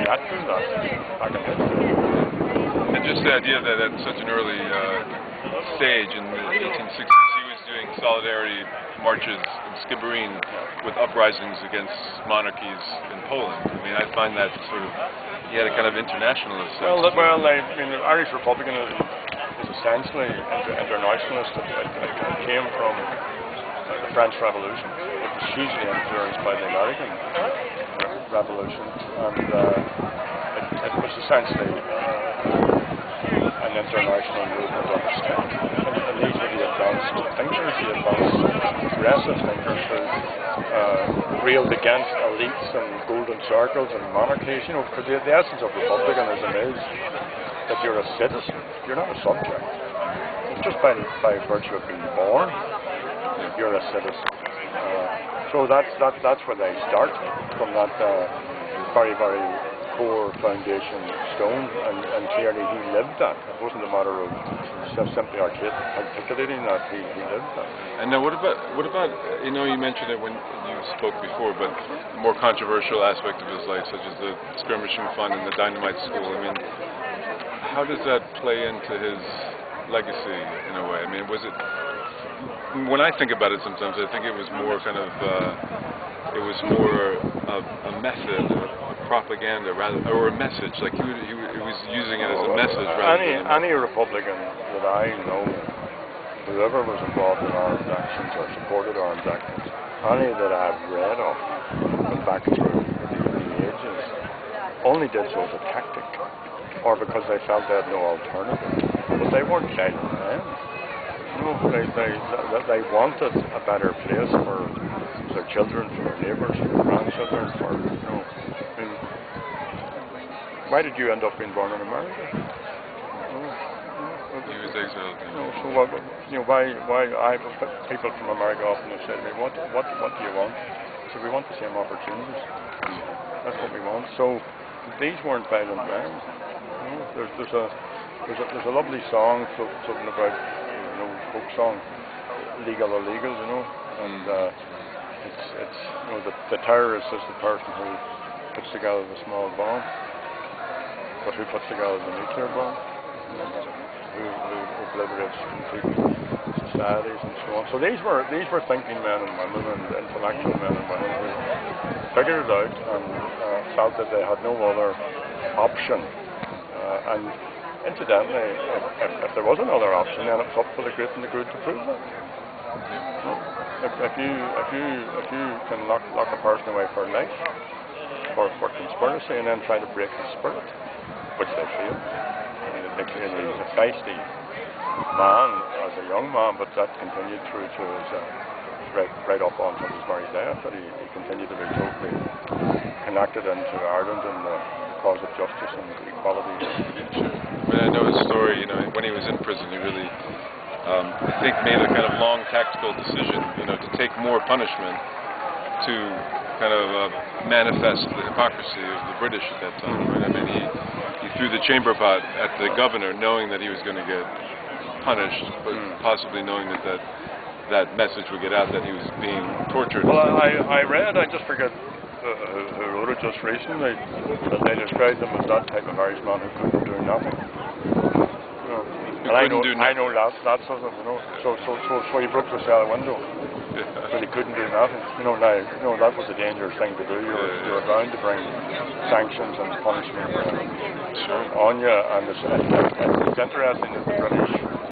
get through that back in history. And just the idea that at such an early stage in the 1860s, he was doing solidarity marches in Skibbereen with uprisings against monarchies in Poland. I mean, I find that sort of, he had a kind of internationalist sense. Well, I mean, Irish republicanism is essentially internationalist. It came from the French Revolution. It was hugely influenced by the American Revolution, and it was essentially an international movement of its time. And these were the advanced thinkers, the advanced progressive thinkers who railed against elites and golden circles and monarchies. You know, because the essence of republicanism is that you're a citizen, you're not a subject. It's just by virtue of being born, you're a citizen. So that's where they start, from that very, very core foundation stone, and clearly he lived that. It wasn't a matter of simply articulating that, he lived that. And now what about, you know, you mentioned it when you spoke before, but the more controversial aspect of his life, such as the skirmishing fund and the dynamite school, I mean, how does that play into his legacy in a way? I mean, was it, when I think about it sometimes, I think it was more kind of, it was more a method, propaganda rather, or a message. Like he was using it as a message rather than any Republican that I know, whoever was involved in armed actions or supported armed actions, any that I've read of, and back through the ages, only did so as a tactic, or because they felt they had no alternative. But they weren't violent men. You know, they wanted a better place for their children, for their neighbours, for their grandchildren, for, you know. I mean, why did you end up being born in America? He was exiled. So what, you know, why people from America often have said to me, what do you want? I said, we want the same opportunities. That's what we want. So these weren't violent men. You know, there's a lovely song floating about, you know, folk song, Legal Illegal, you know, and it's you know, the terrorist is the person who puts together the small bomb, but who puts together the nuclear bomb, you know, who obliterates complete societies and so on. So these were thinking men and women and intellectual men and women who figured it out and felt that they had no other option. And incidentally, if there was another option, then it's up for the great and the good to prove that. If you can lock a person away for life, for conspiracy, and then try to break his spirit, which they failed. I mean, he was a feisty man as a young man, but that continued through to his right up until his very death. That he continued to be totally connected into Ireland and the cause of justice and equality. Sure. I mean, I know his story. You know, when he was in prison, he really, I think, made a kind of long tactical decision, you know, to take more punishment to kind of manifest the hypocrisy of the British at that time. Right? I mean, he threw the chamber pot at the governor, knowing that he was going to get punished, but possibly knowing that message would get out that he was being tortured. Well, I read, I just forget who wrote it just recently, that they described him as that type of Irishman who couldn't do nothing. You know, and I know lots of them, you know. So he broke the cell window, but he couldn't do nothing. You know, now, you know, that was a dangerous thing to do. You were bound to bring sanctions and punishment on you, and it's interesting that the British